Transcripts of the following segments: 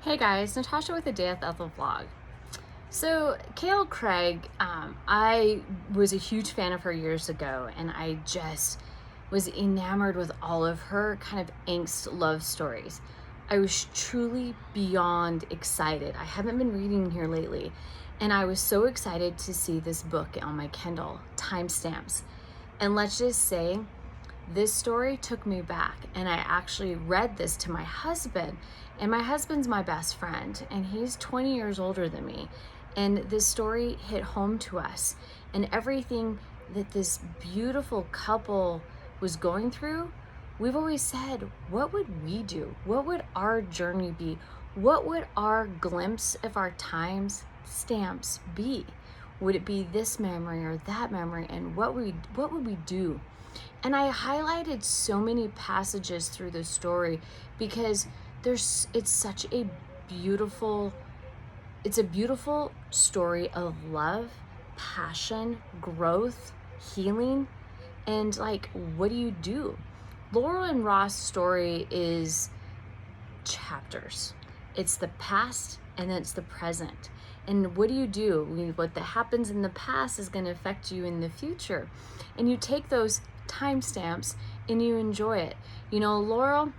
Hey guys, Natasha with the Day of Ethel vlog. So Kreig, I was a huge fan of her years ago, and I just was enamored with all of her kind of angst love stories. I was truly beyond excited. I haven't been reading here lately, and I was so excited to see this book on my Kindle, timestamps. And let's just say, this story took me back, and I actually read this to my husband, and my husband's my best friend, and he's 20 years older than me. And this story hit home to us, and everything that this beautiful couple was going through, we've always said, what would we do? What would our journey be? What would our glimpse of our times stamps be? Would it be this memory or that memory? And what would we do? And I highlighted so many passages through the story because it's such a beautiful, it's a beautiful story of love, passion, growth, healing, and like, what do you do? Laurel and Ross' story is chapters. It's the past and then it's the present. And what do you do? What that happens in the past is going to affect you in the future. And you take those timestamps and you enjoy it. You know, Laurel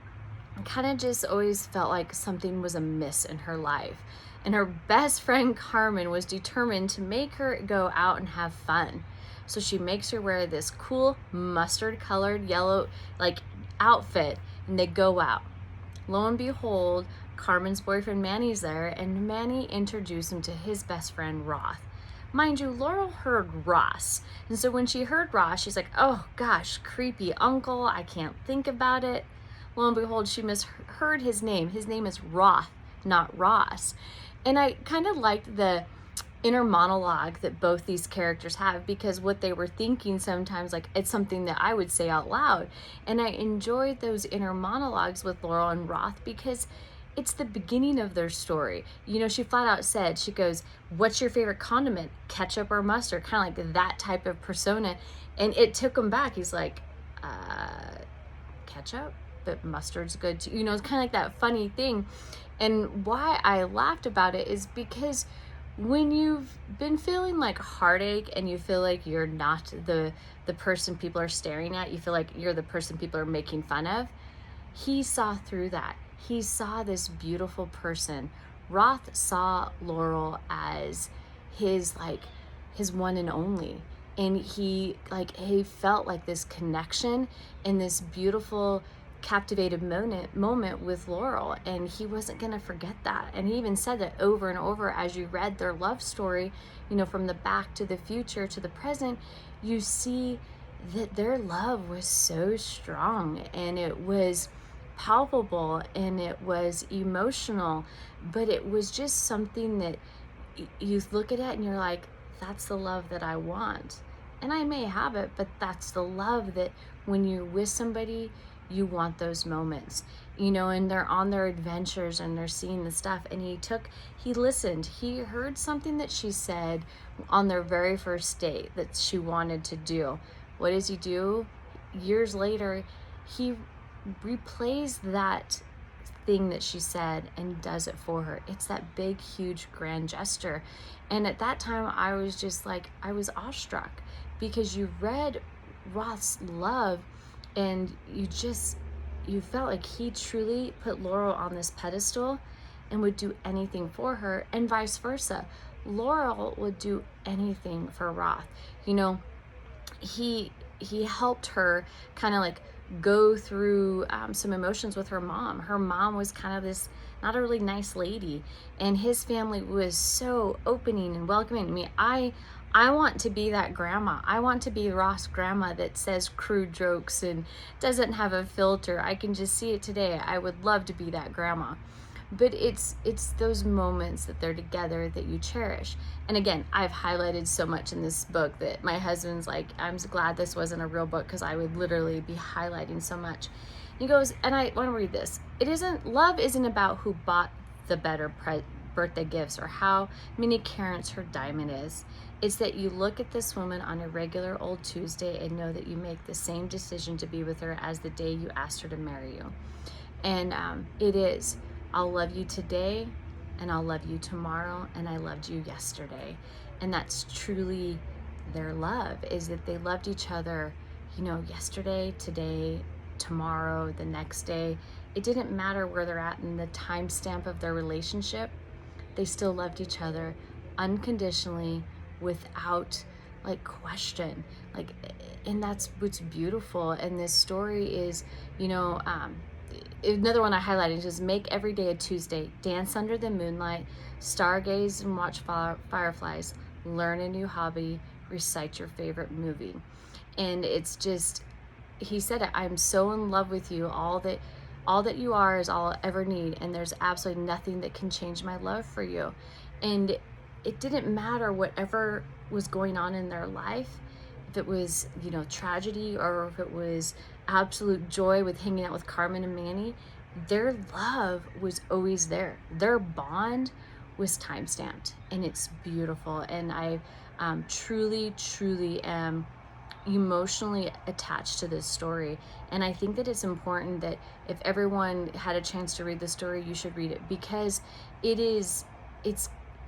kind of just always felt like something was amiss in her life. And her best friend Carmen was determined to make her go out and have fun. So she makes her wear this cool mustard colored yellow like outfit, and they go out. Lo and behold, Carmen's boyfriend Manny's there, and Manny introduced him to his best friend Roth. Mind you, Laurel heard Ross, and so when she heard Ross, she's like, oh gosh, creepy uncle, I can't think about it. Lo and behold, she misheard his name. His name is Roth, not Ross. And I kind of liked the inner monologue that both these characters have, because what they were thinking sometimes, like, it's something that I would say out loud. And I enjoyed those inner monologues with Laurel and Roth because it's the beginning of their story. You know, she flat out said, she goes, what's your favorite condiment, ketchup or mustard? Kind of like that type of persona. And it took him back. He's like, ketchup, but mustard's good too. You know, it's kind of like that funny thing. And why I laughed about it is because when you've been feeling like heartache and you feel like you're not the person people are staring at, you feel like you're the person people are making fun of, he saw through that. He saw this beautiful person. Roth saw Laurel as his one and only. And he felt like this connection and this beautiful captivated moment with Laurel, and he wasn't going to forget that. And he even said that over and over as you read their love story, you know, from the back to the future to the present, you see that their love was so strong, and it was palpable, and it was emotional, but it was just something that you look at it and you're like, that's the love that I want. And I may have it, but that's the love that when you're with somebody, you want those moments, you know. And they're on their adventures and they're seeing the stuff, and he listened, he heard something that she said on their very first date that she wanted to do. What does he do? Years later, he replays that thing that she said and does it for her. It's that big, huge, grand gesture. And at that time, I was just like, I was awestruck, because you read Roth's love, and you felt like he truly put Laurel on this pedestal and would do anything for her, and vice versa. Laurel would do anything for Roth. You know, he helped her kind of like go through some emotions with her mom. Her mom was kind of this not a really nice lady, and his family was so opening and welcoming to me. I want to be that grandma. I want to be Ross' grandma that says crude jokes and doesn't have a filter. I can just see it today. I would love to be that grandma. But it's those moments that they're together that you cherish. And again, I've highlighted so much in this book that my husband's like, I'm glad this wasn't a real book, because I would literally be highlighting so much. He goes, and I want to read this. Love isn't about who bought the better birthday gifts or how many carats her diamond is. It's that you look at this woman on a regular old Tuesday and know that you make the same decision to be with her as the day you asked her to marry you. And it is. I'll love you today, and I'll love you tomorrow, and I loved you yesterday. And that's truly their love, is that they loved each other, you know, yesterday, today, tomorrow, the next day. It didn't matter where they're at in the timestamp of their relationship. They still loved each other unconditionally, without like question. Like, and that's what's beautiful. And this story is, you know, another one I highlighted is make every day a Tuesday. Dance under the moonlight, stargaze and watch fireflies, learn a new hobby, recite your favorite movie. And it's just, he said it, I'm so in love with you. All that you are is all I'll ever need, and there's absolutely nothing that can change my love for you. And it didn't matter whatever was going on in their life, if it was, you know, tragedy, or if it was absolute joy with hanging out with Carmen and Manny, their love was always there. Their bond was time stamped, and it's beautiful. And I truly, truly am emotionally attached to this story. And I think that it's important that if everyone had a chance to read the story, you should read it, because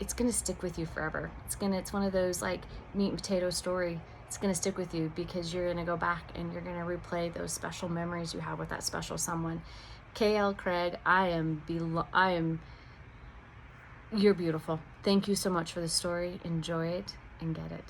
it's going to stick with you forever. It's one of those like meat and potato story. It's going to stick with you because you're going to go back and you're going to replay those special memories you have with that special someone. KL Kreig, you're beautiful. Thank you so much for the story. Enjoy it and get it.